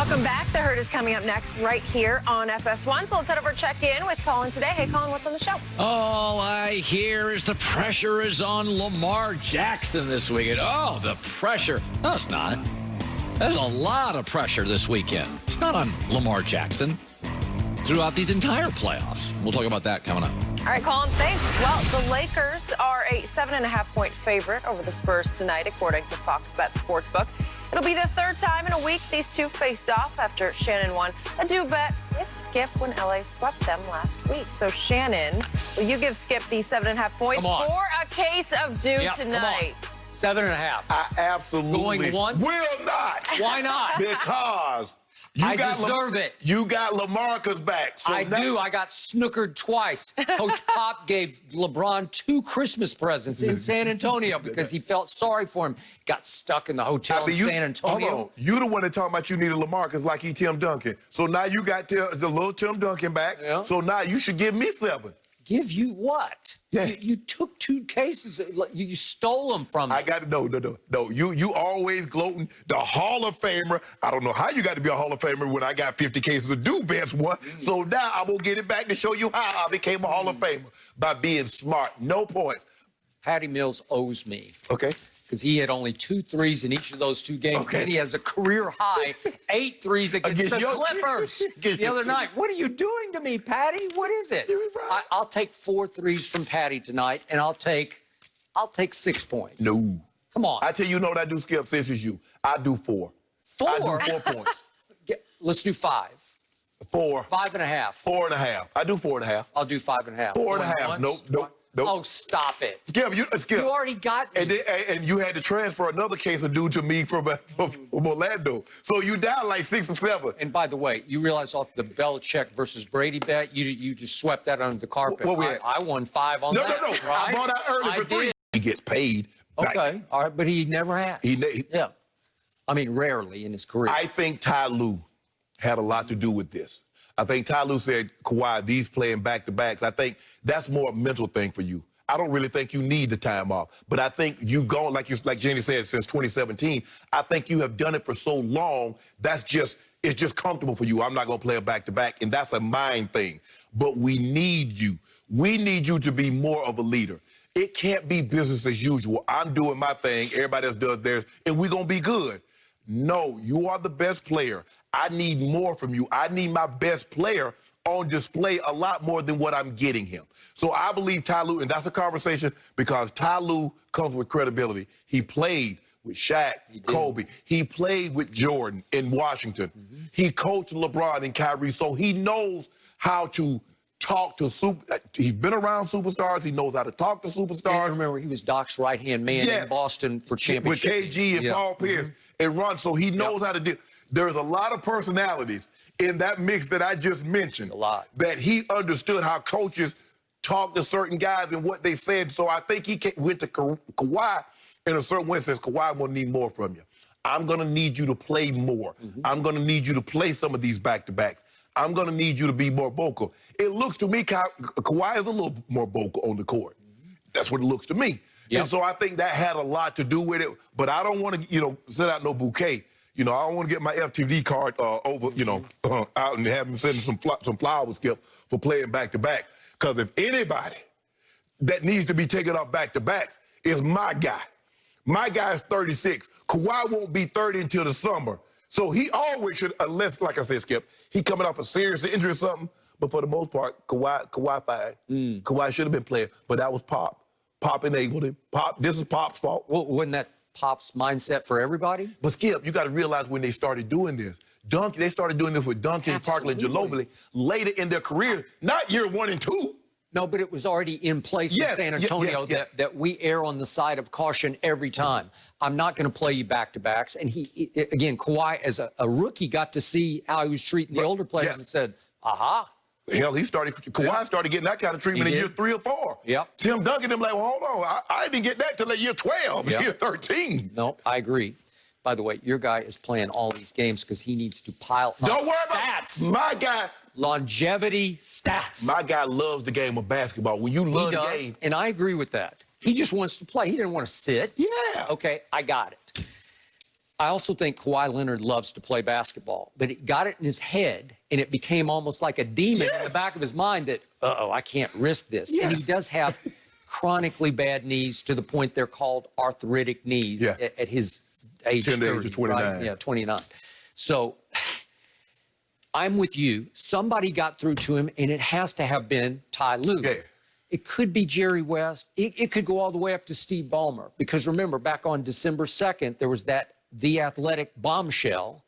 Welcome back. The Herd is coming up next right here on FS1. So let's head over check in with Colin today. Hey, Colin, what's on the show? All I hear is the pressure is on Lamar Jackson this weekend. Oh, the pressure. No, it's not. There's a lot of pressure this weekend. It's not on Lamar Jackson throughout these entire playoffs. We'll talk about that coming up. All right, Colin, thanks. Well, the Lakers are a 7.5-point favorite over the Spurs tonight, according to Fox Bet Sportsbook. It'll be the third time in a week these two faced off after Shannon won a do bet with Skip when LA swept them last week. So, Shannon, will you give Skip the 7.5 points for a case of dew tonight? 7.5. I absolutely Going once? will not. Why not? Because I deserve it. You got LaMarcus back. So I do. I got snookered twice. Coach Pop gave LeBron 2 Christmas presents in San Antonio because he felt sorry for him. Got stuck in the hotel in San Antonio. Hold on. You the one that talking about you needed LaMarcus like he Tim Duncan. So now you got the little Tim Duncan back. Yeah. So now you should give me 7. Give you what? Yeah. You took 2 cases. You stole them from me. I got to no. You always gloating. The Hall of Famer. I don't know how you got to be a Hall of Famer when I got 50 cases of do bets, one. So now I'm gonna get it back to show you how I became a Hall of Famer by being smart. No points. Patty Mills owes me. Okay. Because he had only 2 threes in each of those 2 games. Okay. And he has a career high 8 threes against the Clippers the other night. What are you doing to me, Patty? What is it? I'll take 4 threes from Patty tonight, and I'll take 6 points. No. Come on. I tell you, what I do, Skip, since it's you. I do 4. 4? I do 4 points. Let's do 5. 4. 5.5. 4.5. I do 4.5. I'll do 5.5. 4.5. Nope. Oh, stop it. Skip, Skip. You already got me. And you had to transfer another case of due to me from Orlando. So you down like 6 or 7. And by the way, you realize off the Belichick versus Brady bet, you just swept that under the carpet. What we at? I won 5 on that. No. Right? I bought out early for 3. He gets paid. Okay, all right, but he never has. Yeah. I mean, rarely in his career. I think Ty Lue had a lot to do with this. I think Ty Lue said, Kawhi, these playing back-to-backs, I think that's more a mental thing for you. I don't really think you need the time off. But I think you go, like Jenny said, since 2017, I think you have done it for so long, it's just comfortable for you. I'm not going to play a back-to-back, and that's a mind thing. But we need you. We need you to be more of a leader. It can't be business as usual. I'm doing my thing, everybody else does theirs, and we're going to be good. No, you are the best player. I need more from you. I need my best player on display a lot more than what I'm getting him. So I believe Ty Lue, and that's a conversation because Ty Lue comes with credibility. He played with Shaq, Kobe. He played with Jordan in Washington. He coached LeBron and Kyrie, so he knows how to talk to he's been around superstars. He knows how to talk to superstars. I remember he was Doc's right-hand man in Boston for championship. With KG and Paul Pierce and Ron, so he knows how to do. There's a lot of personalities in that mix that I just mentioned. A lot. That he understood how coaches talk to certain guys and what they said. So I think he went to Kawhi in a certain way and says, Kawhi, I'm going to need more from you. I'm going to need you to play more. I'm going to need you to play some of these back-to-backs. I'm going to need you to be more vocal. It looks to me, Kawhi is a little more vocal on the court. That's what it looks to me. And so I think that had a lot to do with it. But I don't want to, send out no bouquet. I don't want to get my FTV card over, out and have him send some flowers, Skip, for playing back-to-back. Because if anybody that needs to be taken off back-to-backs is my guy. My guy is 36. Kawhi won't be 30 until the summer. So he always should, unless, like I said, Skip, he coming off a serious injury or something. But for the most part, Kawhi fine. Kawhi should have been playing, but that was Pop. Pop enabled him. This is Pop's fault. Well, wasn't that Pop's mindset for everybody? But Skip, you got to realize when they started doing this, they started doing this with Duncan, Parkland, Ginobili later in their career, not year 1 and 2. No, but it was already in place in San Antonio that we err on the side of caution every time. I'm not going to play you back-to-backs. And again, Kawhi, as a rookie, got to see how he was treating the older players and said, aha. Hell, Kawhi started getting that kind of treatment in year 3 or 4. Tim Duncan, them like, well, hold on, I didn't get that till like year 12, year 13. No, I agree. By the way, your guy is playing all these games because he needs to pile up Don't worry stats. about my guy. Longevity stats. My guy loves the game of basketball. When you love the game. And I agree with that. He just wants to play. He didn't want to sit. Yeah. Okay, I got it. I also think Kawhi Leonard loves to play basketball, but it got it in his head, and it became almost like a demon in the back of his mind that, uh-oh, I can't risk this. Yes. And he does have chronically bad knees to the point they're called arthritic knees at his age 10 30, to 29. Right? Yeah, 29. So I'm with you. Somebody got through to him, and it has to have been Ty Lue. Yeah. It could be Jerry West. It could go all the way up to Steve Ballmer. Because remember, back on December 2nd, there was that The Athletic bombshell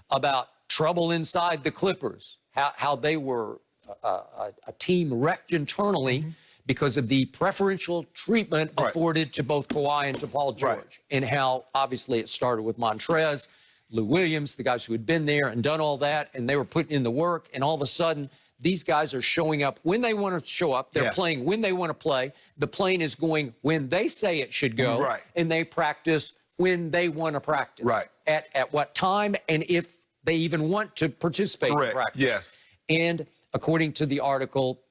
about trouble inside the Clippers, how they were a team wrecked internally because of the preferential treatment afforded to both Kawhi and to Paul George, and how obviously it started with Montrez, Lou Williams, the guys who had been there and done all that, and they were putting in the work, and all of a sudden these guys are showing up when they want to show up. They're playing when they want to play. The plane is going when they say it should go, and they practice when they want to practice. At what time, and if they even want to participate in practice. Yes. And according to the article,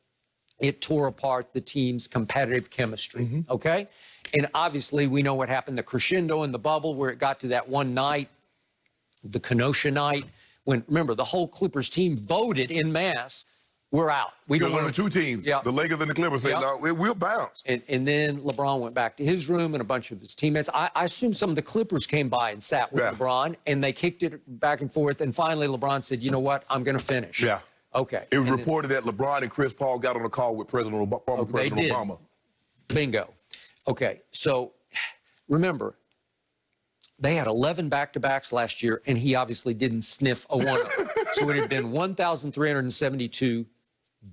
it tore apart the team's competitive chemistry, okay? And obviously, we know what happened, the crescendo in the bubble where it got to that one night, the Kenosha night, when, remember, the whole Clippers team voted en masse, we're out. We don't want to two teams, the Lakers and the Clippers, said, no, we'll bounce. And then LeBron went back to his room and a bunch of his teammates. I assume some of the Clippers came by and sat with LeBron, and they kicked it back and forth. And finally, LeBron said, you know what? I'm going to finish. Yeah. Okay. It was reported that LeBron and Chris Paul got on a call with former President Obama. Bingo. Okay. So remember, they had 11 back-to-backs last year, and he obviously didn't sniff a one of them. So it had been 1,372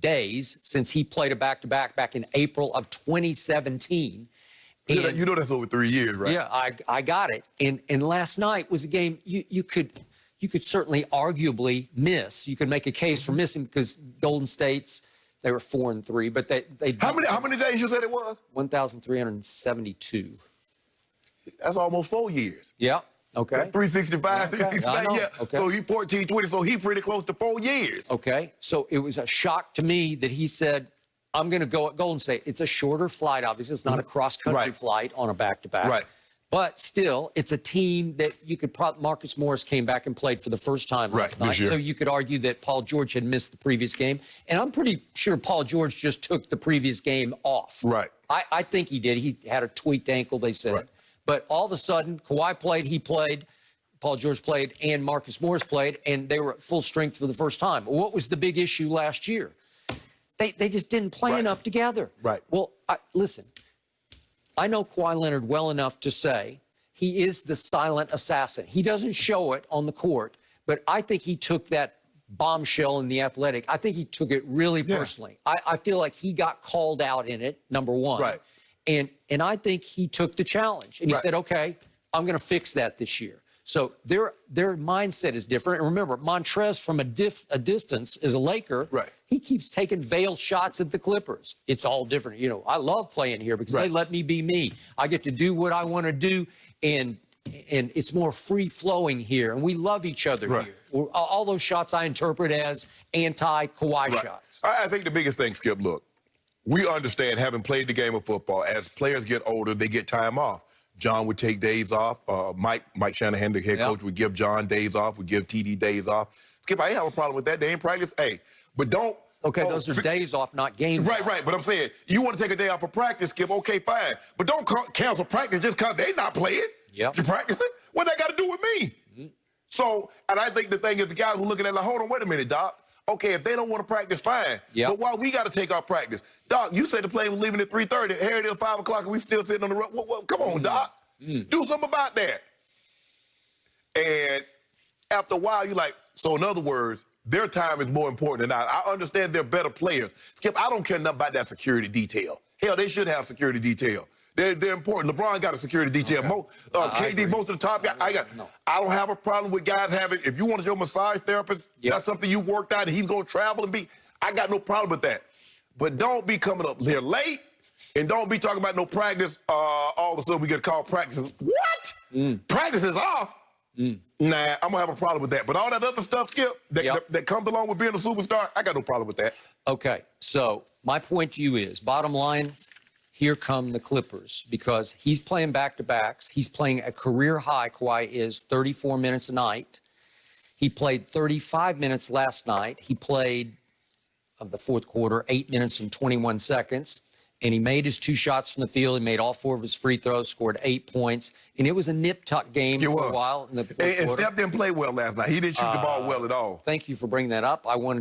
days since he played a back-to-back back in April of 2017. And, you know that's over 3 years, right? Yeah, I got it. And last night was a game you could certainly arguably miss. You could make a case for missing because Golden State's, they were 4-3, but they how many days you said it was? 1,372. That's almost 4 years. Yeah. Okay. 365. Okay. Okay. So he 14, 20. So he pretty close to 4 years. Okay. So it was a shock to me that he said, I'm going to go at Golden State. It's a shorter flight, obviously. It's not a cross-country flight on a back-to-back. Right. But still, it's a team that you could probably, Marcus Morris came back and played for the first time last night. So you could argue that Paul George had missed the previous game. And I'm pretty sure Paul George just took the previous game off. Right. I think he did. He had a tweaked ankle, they said. Right. But all of a sudden, Kawhi played, he played, Paul George played, and Marcus Morris played, and they were at full strength for the first time. What was the big issue last year? They just didn't play enough together. Right. Well, listen, I know Kawhi Leonard well enough to say he is the silent assassin. He doesn't show it on the court, but I think he took that bombshell in The Athletic. I think he took it really personally. I feel like he got called out in it, number one. Right. And I think he took the challenge. And he said, okay, I'm going to fix that this year. So their mindset is different. And remember, Montrez from a distance is a Laker. Right. He keeps taking veiled shots at the Clippers. It's all different. You know, I love playing here because they let me be me. I get to do what I want to do, and it's more free-flowing here. And we love each other here. All those shots I interpret as anti-Kawhi shots. I think the biggest thing, Skip, look, we understand, having played the game of football, as players get older, they get time off. John would take days off. Mike Shannon, the head coach, would give John days off, would give TD days off. Skip, I ain't have a problem with that. They ain't practice. Hey, but don't. Okay, those are days off, not games off. Right. But I'm saying, you want to take a day off for practice, Skip, okay, fine. But don't cancel practice just because they not playing. Yep. You're practicing? What that got to do with me? So, and I think the thing is the guys who looking at like, hold on, wait a minute, Doc. Okay, if they don't want to practice, fine. But why we got to take our practice? Doc, you said the plane was leaving at 3:30. Here it is, 5 o'clock, and we still sitting on the road. Come on, Doc. Do something about that. And after a while, you're like, so in other words, their time is more important than ours. I understand they're better players. Skip, I don't care nothing about that security detail. Hell, they should have security detail. They're important. LeBron got a security detail. KD, most of the top guys. I don't have a problem with guys having, if you want your massage therapist, that's something you worked out and he's going to travel and be, I got no problem with that. But don't be coming up here late and don't be talking about no practice. All of a sudden we get called practices. What? Practice is off? Nah, I'm going to have a problem with that. But all that other stuff, Skip, that comes along with being a superstar, I got no problem with that. Okay, so my point to you is, bottom line, here come the Clippers, because he's playing back-to-backs. He's playing a career high. Kawhi is 34 minutes a night. He played 35 minutes last night. He played, of the fourth quarter, 8 minutes and 21 seconds. And he made his 2 shots from the field. He made all 4 of his free throws, scored 8 points. And it was a nip-tuck game for a while in the fourth quarter. And Steph didn't play well last night. He didn't shoot the ball well at all. Thank you for bringing that up. I wanted